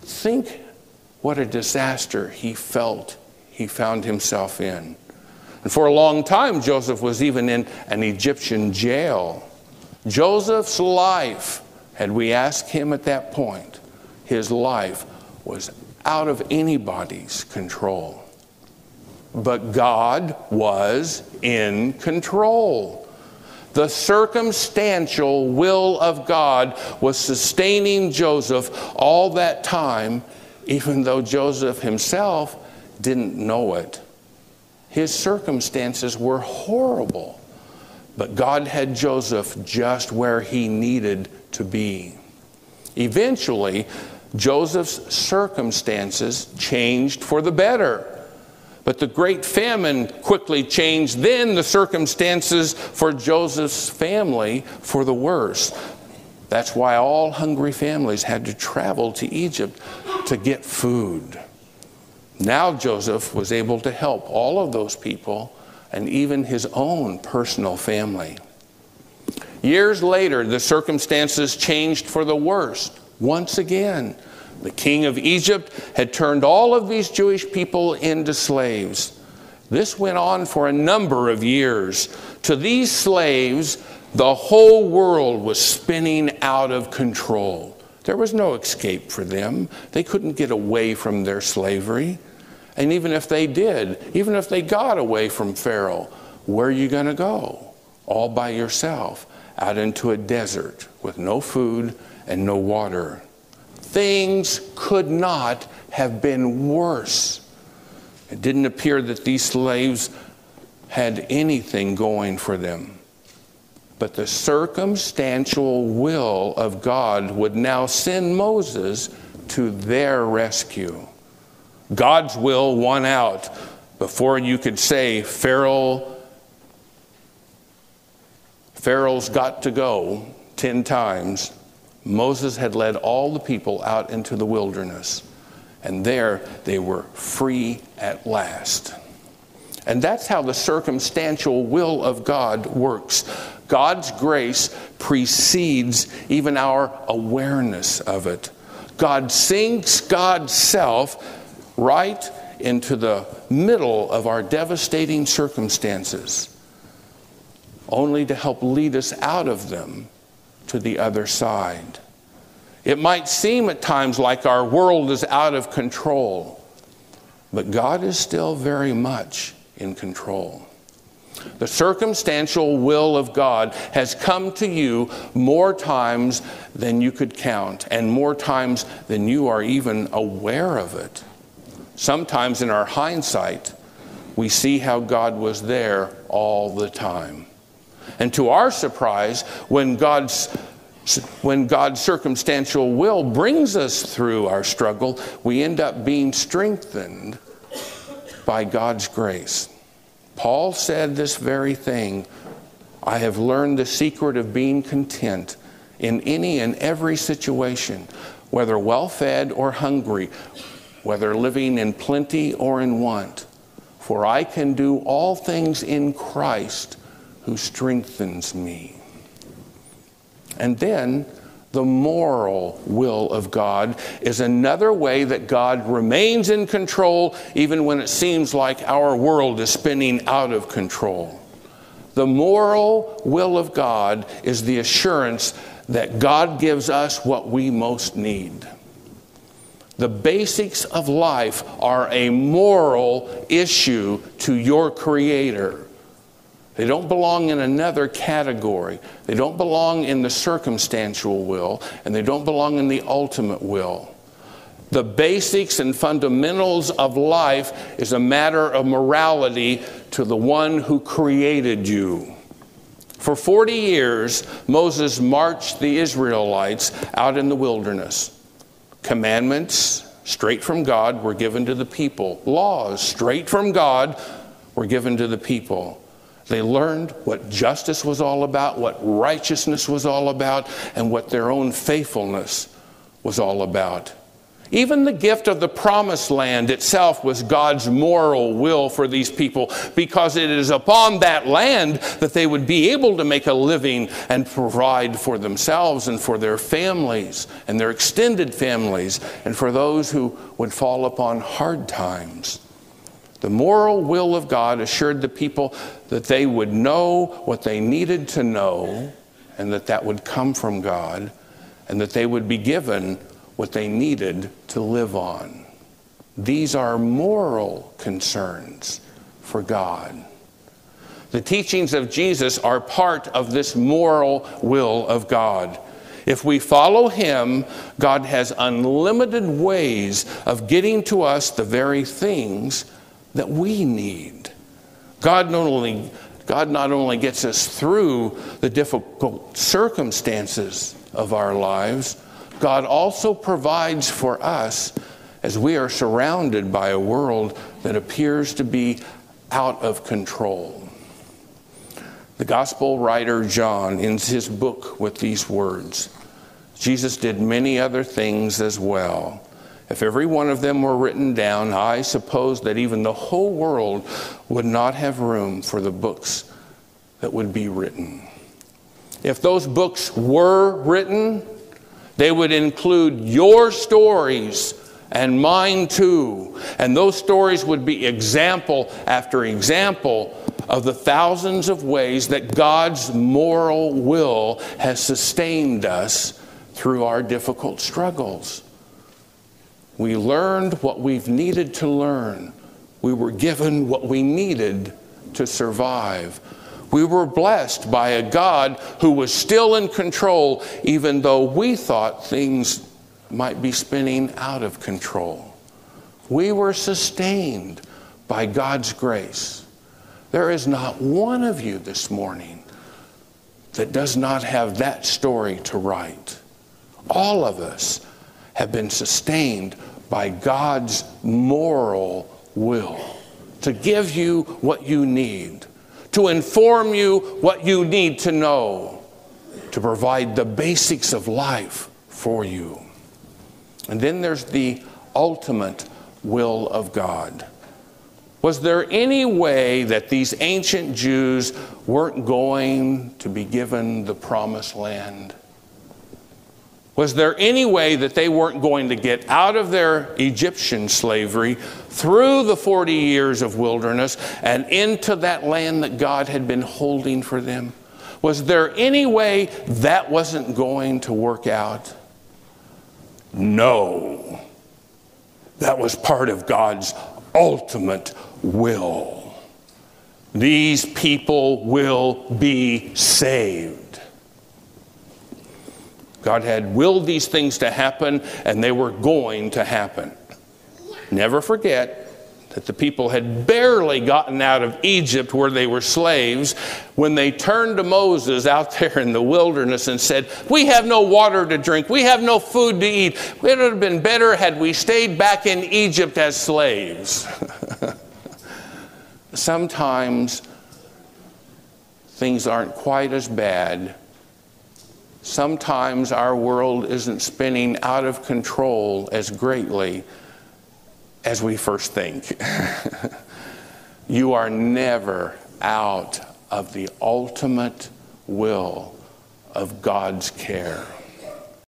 Think what a disaster he found himself in. And for a long time, Joseph was even in an Egyptian jail. Joseph's life, had we asked him at that point, his life was out of anybody's control. But God was in control. The circumstantial will of God was sustaining Joseph all that time, even though Joseph himself didn't know it. His circumstances were horrible, but God had Joseph just where he needed to be. Eventually, Joseph's circumstances changed for the better. But the great famine quickly changed then the circumstances for Joseph's family for the worse. That's why all hungry families had to travel to Egypt to get food. Now Joseph was able to help all of those people and even his own personal family. Years later, the circumstances changed for the worst once again. The king of Egypt had turned all of these Jewish people into slaves. This went on for a number of years. To these slaves, the whole world was spinning out of control. There was no escape for them. They couldn't get away from their slavery. And even if they did, even if they got away from Pharaoh, where are you going to go? All by yourself, out into a desert with no food and no water. Things could not have been worse. It didn't appear that these slaves had anything going for them. But the circumstantial will of God would now send Moses to their rescue. God's will won out before you could say Pharaoh's got to go 10 times. Moses had led all the people out into the wilderness, and there they were free at last. And that's how the circumstantial will of God works. God's grace precedes even our awareness of it. God sinks God's self right into the middle of our devastating circumstances, only to help lead us out of them to the other side. It might seem at times like our world is out of control, but God is still very much in control. The circumstantial will of God has come to you more times than you could count, and more times than you are even aware of it. Sometimes in our hindsight, we see how God was there all the time. And to our surprise, when God's circumstantial will brings us through our struggle, we end up being strengthened by God's grace. Paul said this very thing. I have learned the secret of being content in any and every situation, whether well-fed or hungry, whether living in plenty or in want. For I can do all things in Christ who strengthens me. And then the moral will of God is another way that God remains in control even when it seems like our world is spinning out of control. The moral will of God is the assurance that God gives us what we most need. The basics of life are a moral issue to your Creator. They don't belong in another category. They don't belong in the circumstantial will, and they don't belong in the ultimate will. The basics and fundamentals of life is a matter of morality to the one who created you. For 40 years, Moses marched the Israelites out in the wilderness. Commandments straight from God were given to the people. Laws straight from God were given to the people. They learned what justice was all about, what righteousness was all about, and what their own faithfulness was all about. Even the gift of the promised land itself was God's moral will for these people, because it is upon that land that they would be able to make a living and provide for themselves and for their families and their extended families and for those who would fall upon hard times. The moral will of God assured the people that they would know what they needed to know, and that would come from God, and that they would be given what they needed to live on. These are moral concerns for God. The teachings of Jesus are part of this moral will of God. If we follow him, God has unlimited ways of getting to us the very things that we need. God not only gets us through the difficult circumstances of our lives, God also provides for us as we are surrounded by a world that appears to be out of control. The gospel writer John ends his book with these words: Jesus did many other things as well. If every one of them were written down, I suppose that even the whole world would not have room for the books that would be written. If those books were written, they would include your stories and mine too. And those stories would be example after example of the thousands of ways that God's moral will has sustained us through our difficult struggles. We learned what we've needed to learn. We were given what we needed to survive. We were blessed by a God who was still in control, even though we thought things might be spinning out of control. We were sustained by God's grace. There is not one of you this morning that does not have that story to write. All of us have been sustained by God's moral will to give you what you need, to inform you what you need to know, to provide the basics of life for you. And then there's the ultimate will of God. Was there any way that these ancient Jews weren't going to be given the promised land? Was there any way that they weren't going to get out of their Egyptian slavery through the 40 years of wilderness and into that land that God had been holding for them? Was there any way that wasn't going to work out? No. That was part of God's ultimate will. These people will be saved. God had willed these things to happen, and they were going to happen. Never forget that the people had barely gotten out of Egypt, where they were slaves, when they turned to Moses out there in the wilderness and said, "We have no water to drink. We have no food to eat. It would have been better had we stayed back in Egypt as slaves." Sometimes things aren't quite as bad. Sometimes our world isn't spinning out of control as greatly as we first think. You are never out of the ultimate will of God's care.